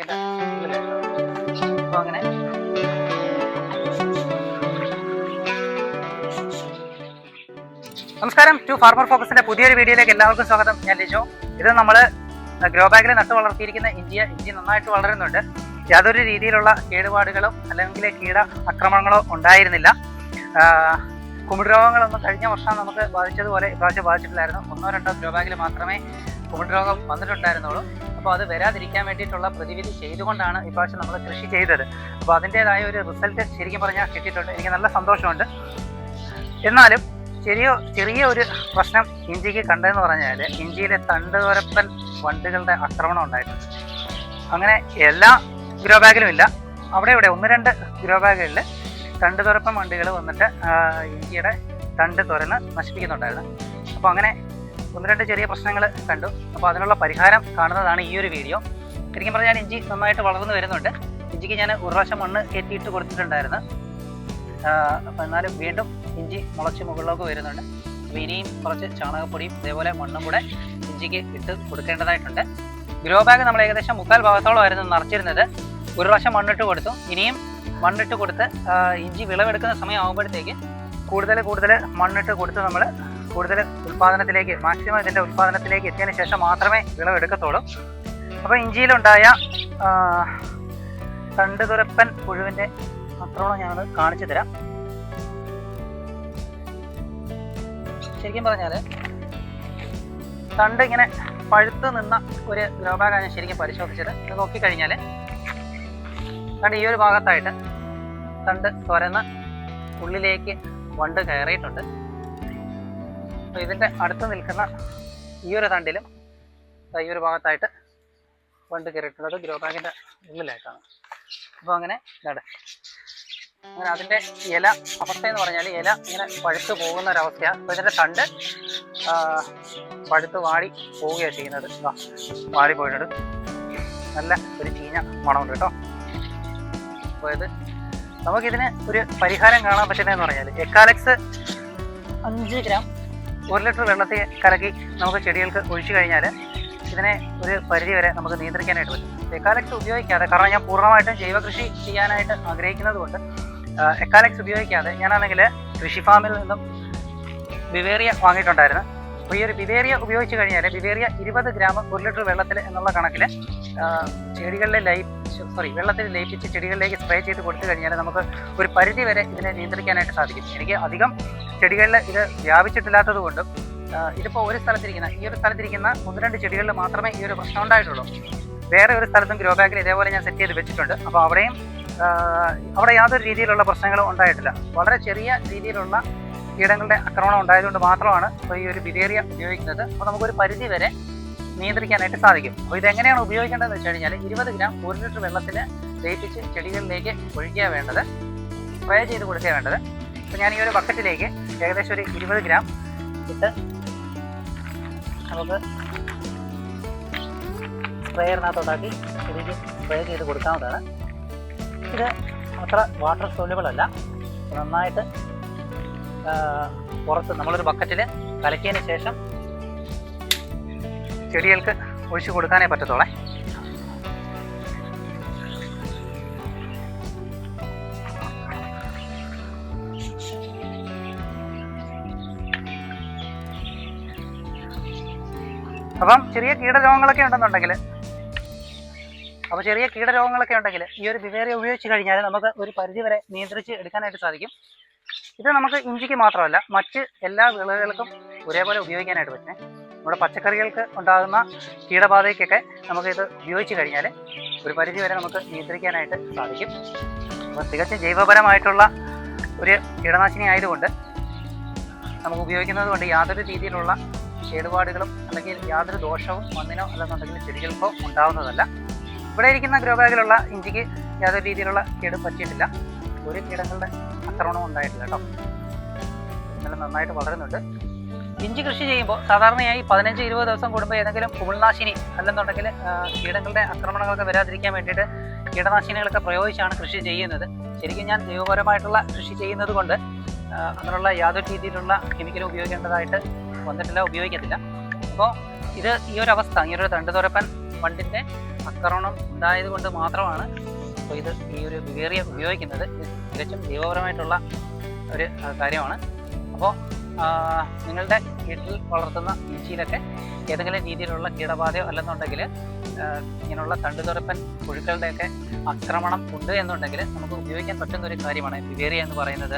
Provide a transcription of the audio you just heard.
അപ്പോൾ അങ്ങനെ നമസ്കാരം, ടു ഫാർമർ ഫോക്കസിന്റെ പുതിയൊരു വീഡിയോയിലേക്ക് എല്ലാവർക്കും സ്വാഗതം. ഞാൻ ലിജോ. ഇത് നമ്മൾ ഗ്രോ ബാഗിൽ നട്ടു വളർത്തിയിരിക്കുന്ന ഇഞ്ചി നന്നായിട്ട് വളരുന്നുണ്ട്. യാതൊരു രീതിയിലുള്ള കേടുപാടുകളോ അല്ലെങ്കിൽ കീട ആക്രമണങ്ങളോ ഉണ്ടായിരുന്നില്ല. കുമിൾ രോഗങ്ങളൊന്നും കഴിഞ്ഞ വർഷം നമുക്ക് ബാധിച്ചതുപോലെ ഇപ്രാവശ്യം ബാധിച്ചിട്ടില്ലായിരുന്നു. 1-2 ഗ്രോ ബാഗിൽ മാത്രമേ കുമിൾ രോഗം വന്നിട്ടുണ്ടായിരുന്നുള്ളൂ. അപ്പോൾ അത് വരാതിരിക്കാൻ വേണ്ടിയിട്ടുള്ള പ്രതിവിധി ചെയ്തുകൊണ്ടാണ് ഇപ്രാവശ്യം നമ്മൾ കൃഷി ചെയ്തത്. അപ്പോൾ അതിൻ്റേതായ ഒരു റിസൾട്ട് ശരിക്കും പറഞ്ഞാൽ കിട്ടിയിട്ടുണ്ട്. എനിക്ക് നല്ല സന്തോഷമുണ്ട്. എന്നാലും ചെറിയ ഒരു പ്രശ്നം ഇഞ്ചിക്ക് കണ്ടതെന്ന് പറഞ്ഞാൽ ഇഞ്ചിയിലെ തണ്ടുതുരപ്പൻ വണ്ടുകളുടെ ആക്രമണം ഉണ്ടായിട്ടുണ്ട്. അങ്ങനെ എല്ലാ ഗ്രോ ബാഗിലും ഇല്ല, അവിടെ 1-2 ഗ്രോ ബാഗുകളിൽ തണ്ടുതുരപ്പൻ വണ്ടുകൾ വന്നിട്ട് ഇഞ്ചിയുടെ തണ്ട് തുരന്ന് നശിപ്പിക്കുന്നുണ്ടായിരുന്നു. അപ്പോൾ അങ്ങനെ 1-2 ചെറിയ പ്രശ്നങ്ങൾ കണ്ടു. അപ്പോൾ അതിനുള്ള പരിഹാരം കാണുന്നതാണ് ഈ ഒരു വീഡിയോ. ശരിക്കും പറഞ്ഞാൽ ഇഞ്ചി നന്നായിട്ട് വളർന്നു വരുന്നുണ്ട്. ഇഞ്ചിക്ക് ഞാൻ 1 പ്രാവശ്യം മണ്ണ് കയറ്റിയിട്ട് കൊടുത്തിട്ടുണ്ടായിരുന്നു. അപ്പോൾ എന്നാലും വീണ്ടും ഇഞ്ചി മുളച്ച് മുകളിലേക്ക് വരുന്നുണ്ട്. അപ്പോൾ ഇനിയും കുറച്ച് ചാണകപ്പൊടിയും ഇതേപോലെ മണ്ണും കൂടെ ഇഞ്ചിക്ക് ഇട്ട് കൊടുക്കേണ്ടതായിട്ടുണ്ട്. ഗ്രോ ബാഗ് നമ്മൾ ഏകദേശം 3/4 ഭാഗത്തോളമായിരുന്നു നിറച്ചിരുന്നത്. 1 പ്രാവശ്യം മണ്ണിട്ട് കൊടുത്തു. ഇനിയും മണ്ണിട്ട് കൊടുത്ത് ഇഞ്ചി വിളവെടുക്കുന്ന സമയമാകുമ്പോഴത്തേക്ക് കൂടുതൽ മണ്ണിട്ട് കൊടുത്ത് നമ്മൾ കൂടുതൽ ഉൽപ്പാദനത്തിലേക്ക് മാക്സിമം ഇതിൻ്റെ ഉൽപ്പാദനത്തിലേക്ക് എത്തിയതിന് ശേഷം മാത്രമേ വിളവെടുക്കത്തുള്ളൂ. അപ്പോൾ ഇഞ്ചിയിലുണ്ടായ തണ്ടുതുരപ്പൻ പുഴുവിൻ്റെ ആക്രമണം ഞങ്ങൾ കാണിച്ചു തരാം. ശരിക്കും പറഞ്ഞാൽ തണ്ട് ഇങ്ങനെ പഴുത്ത് നിന്ന ഒരു ഗ്രോ ബാഗാണ് ഞാൻ ശരിക്കും പരിശോധിച്ചത്. ഇത് നോക്കിക്കഴിഞ്ഞാൽ തണ്ട് ഈ ഒരു ഭാഗത്തായിട്ട് തണ്ട് തുരന്ന് ഉള്ളിലേക്ക് വണ്ട് കയറിയിട്ടുണ്ട്. അപ്പോൾ ഇതിൻ്റെ അടുത്ത് നിൽക്കുന്ന ഈ ഒരു തണ്ടിലും ഈ ഒരു ഭാഗത്തായിട്ട് വണ്ട് കയറിയിട്ടുള്ളത് ഗ്രോ ബാഗിൻ്റെ ഉള്ളിലായിട്ടാണ്. അപ്പോൾ അങ്ങനെ അങ്ങനെ അതിൻ്റെ ഇല അവസ്ഥയെന്ന് പറഞ്ഞാൽ ഇല ഇങ്ങനെ പഴുത്ത് പോകുന്ന ഒരവസ്ഥയാണ്. അപ്പോൾ ഇതിൻ്റെ തണ്ട് പഴുത്ത് വാടി പോവുകയാണ് ചെയ്യുന്നത്. വാടി പോയിട്ടുണ്ട്. നല്ല ഒരു ചീഞ്ഞ മണമുണ്ട് കേട്ടോ. അപ്പോൾ ഇത് നമുക്കിതിന് ഒരു പരിഹാരം കാണാൻ പറ്റുന്നതെന്ന് പറഞ്ഞാൽ എക്കാലക്സ് 5 ഗ്രാം 1 ലിറ്റർ വെള്ളത്തിൽ കലക്കി നമുക്ക് ചെടികൾക്ക് ഒഴിച്ചു കഴിഞ്ഞാൽ ഇതിനെ ഒരു പരിധി വരെ നമുക്ക് നിയന്ത്രിക്കാനായിട്ട് പറ്റും. എക്കാലക്സ് ഉപയോഗിക്കാതെ, കാരണം ഞാൻ പൂർണ്ണമായിട്ടും ജൈവ കൃഷി ചെയ്യാനായിട്ട് ആഗ്രഹിക്കുന്നത് കൊണ്ട് എക്കാലക്സ് ഉപയോഗിക്കാതെ ഞാനാണെങ്കിൽ കൃഷി ഫാമിൽ നിന്നും ബിവേറിയ വാങ്ങിയിട്ടുണ്ടായിരുന്നു. അപ്പോൾ ഈ ഒരു ബിവേറിയ ഉപയോഗിച്ച് കഴിഞ്ഞാൽ ബിവേറിയ 20 ഗ്രാം 1 ലിറ്റർ വെള്ളത്തിൽ എന്നുള്ള കണക്കിൽ വെള്ളത്തിൽ ലയിപ്പിച്ച് ചെടികളിലേക്ക് സ്പ്രേ ചെയ്ത് കൊടുത്തു കഴിഞ്ഞാൽ നമുക്ക് ഒരു പരിധി വരെ ഇതിനെ നിയന്ത്രിക്കാനായിട്ട് സാധിക്കും. എനിക്ക് അധികം ചെടികളിൽ ഇത് വ്യാപിച്ചിട്ടില്ലാത്തത് കൊണ്ടും ഇതിപ്പോൾ ഈ ഒരു സ്ഥലത്തിരിക്കുന്ന 1-2 ചെടികളിൽ മാത്രമേ ഈ ഒരു പ്രശ്നം ഉണ്ടായിട്ടുള്ളൂ. വേറെ ഒരു സ്ഥലത്തും ഗ്രോ ബാഗിൽ ഇതേപോലെ ഞാൻ സെറ്റ് ചെയ്ത് വെച്ചിട്ടുണ്ട്. അപ്പോൾ അവിടെ യാതൊരു രീതിയിലുള്ള പ്രശ്നങ്ങളും ഉണ്ടായിട്ടില്ല. വളരെ ചെറിയ രീതിയിലുള്ള കീടങ്ങളുടെ ആക്രമണം ഉണ്ടായതുകൊണ്ട് മാത്രമാണ് ഇപ്പോൾ ഈ ഒരു ബിവേറിയ ഉപയോഗിക്കുന്നത്. അപ്പോൾ നമുക്കൊരു പരിധി വരെ നിയന്ത്രിക്കാനായിട്ട് സാധിക്കും. അപ്പോൾ ഇതെങ്ങനെയാണ് ഉപയോഗിക്കേണ്ടതെന്ന് വെച്ച് കഴിഞ്ഞാൽ 20 ഗ്രാം 1 ലിറ്റർ വെള്ളത്തിൽ ലയിപ്പിച്ച് ചെടികളിലേക്ക് ഒഴിക്കുക വേണ്ടത്, സ്പ്രേ ചെയ്ത് കൊടുക്കുക വേണ്ടത്. അപ്പോൾ ഞാൻ ഈ ഒരു ബക്കറ്റിലേക്ക് ഏകദേശം ഒരു 20 ഗ്രാം ഇട്ട് നമുക്ക് സ്പ്രേയറിനകത്തോട്ടാക്കി ചെടിക്ക് സ്പ്രേ ചെയ്ത് കൊടുക്കാവുന്നതാണ്. ഇത് അത്ര വാട്ടർ സോല്യുബിൾ അല്ല. നന്നായിട്ട് പുറത്ത് നമ്മളൊരു ബക്കറ്റിൽ കലക്കിയതിന് ശേഷം ചെടികൾക്ക് ഒഴിച്ചു കൊടുക്കാനേ പറ്റത്തുള്ളേ. അപ്പം ചെറിയ കീടരോഗങ്ങളൊക്കെ ഉണ്ടെങ്കിൽ ഈ ഒരു ബിവേറിയ ഉപയോഗിച്ച് കഴിഞ്ഞാൽ നമുക്ക് ഒരു പരിധി വരെ നിയന്ത്രിച്ച് എടുക്കാനായിട്ട് സാധിക്കും. ഇത് നമുക്ക് ഇഞ്ചിക്ക് മാത്രമല്ല മറ്റ് എല്ലാ വിളകൾക്കും ഒരേപോലെ ഉപയോഗിക്കാനായിട്ട് പറ്റും. നമ്മുടെ പച്ചക്കറികൾക്ക് ഉണ്ടാകുന്ന കീടബാധയ്ക്കൊക്കെ നമുക്കിത് ഉപയോഗിച്ച് കഴിഞ്ഞാൽ ഒരു പരിധി വരെ നമുക്ക് നിയന്ത്രിക്കാനായിട്ട് സാധിക്കും. അപ്പോൾ തികച്ചും ജൈവപരമായിട്ടുള്ള ഒരു കീടനാശിനി ആയതുകൊണ്ട് നമുക്ക് ഉപയോഗിക്കുന്നത് കൊണ്ട് യാതൊരു രീതിയിലുള്ള കേടുപാടുകളും അല്ലെങ്കിൽ യാതൊരു ദോഷവും മണ്ണിനോ അല്ലെന്നുണ്ടെങ്കിൽ ചെടികൾക്കോ ഉണ്ടാവുന്നതല്ല. ഇവിടെ ഇരിക്കുന്ന ഗ്രോ ബാഗിലുള്ള ഇഞ്ചിക്ക് യാതൊരു രീതിയിലുള്ള കേടും പറ്റിയിട്ടില്ല. ഒരു കീടങ്ങളുടെ ആക്രമണവും ഉണ്ടായിട്ടില്ല കേട്ടോ. ഇന്നലെ നന്നായിട്ട് വളരുന്നുണ്ട്. ഇഞ്ചി കൃഷി ചെയ്യുമ്പോൾ സാധാരണയായി 15-20 ദിവസം കൂടുമ്പോൾ ഏതെങ്കിലും കുമിൾനാശിനി അല്ലെന്നുണ്ടെങ്കിൽ കീടങ്ങളുടെ ആക്രമണങ്ങളൊക്കെ വരാതിരിക്കാൻ വേണ്ടിയിട്ട് കീടനാശിനികളൊക്കെ പ്രയോഗിച്ചാണ് കൃഷി ചെയ്യുന്നത്. ശരിക്കും ഞാൻ ജൈവപരമായിട്ടുള്ള കൃഷി ചെയ്യുന്നത് കൊണ്ട് അങ്ങനെയുള്ള യാതൊരു രീതിയിലുള്ള കെമിക്കലും ഉപയോഗിക്കേണ്ടതായിട്ട് വന്നിട്ടില്ല, ഉപയോഗിക്കത്തില്ല. അപ്പോൾ ഈ ഒരു തണ്ടുതുരപ്പൻ വണ്ടിൻ്റെ ആക്രമണം ഉണ്ടായത് കൊണ്ട് മാത്രമാണ് അപ്പോൾ ഈ ഒരു വിവേറിയ ഉപയോഗിക്കുന്നത്. ഇത് തികച്ചും ജൈവപരമായിട്ടുള്ള ഒരു കാര്യമാണ്. അപ്പോൾ നിങ്ങളുടെ വീട്ടിൽ വളർത്തുന്ന ഇഞ്ചിയിലൊക്കെ ഏതെങ്കിലും രീതിയിലുള്ള കീടബാധയോ അല്ലെന്നുണ്ടെങ്കിൽ ഇങ്ങനെയുള്ള തണ്ടുതുറപ്പൻ പുഴുക്കളുടെയൊക്കെ ആക്രമണം ഉണ്ട് എന്നുണ്ടെങ്കിൽ നമുക്ക് ഉപയോഗിക്കാൻ പറ്റുന്ന ഒരു കാര്യമാണ് വിവേറിയ എന്ന് പറയുന്നത്.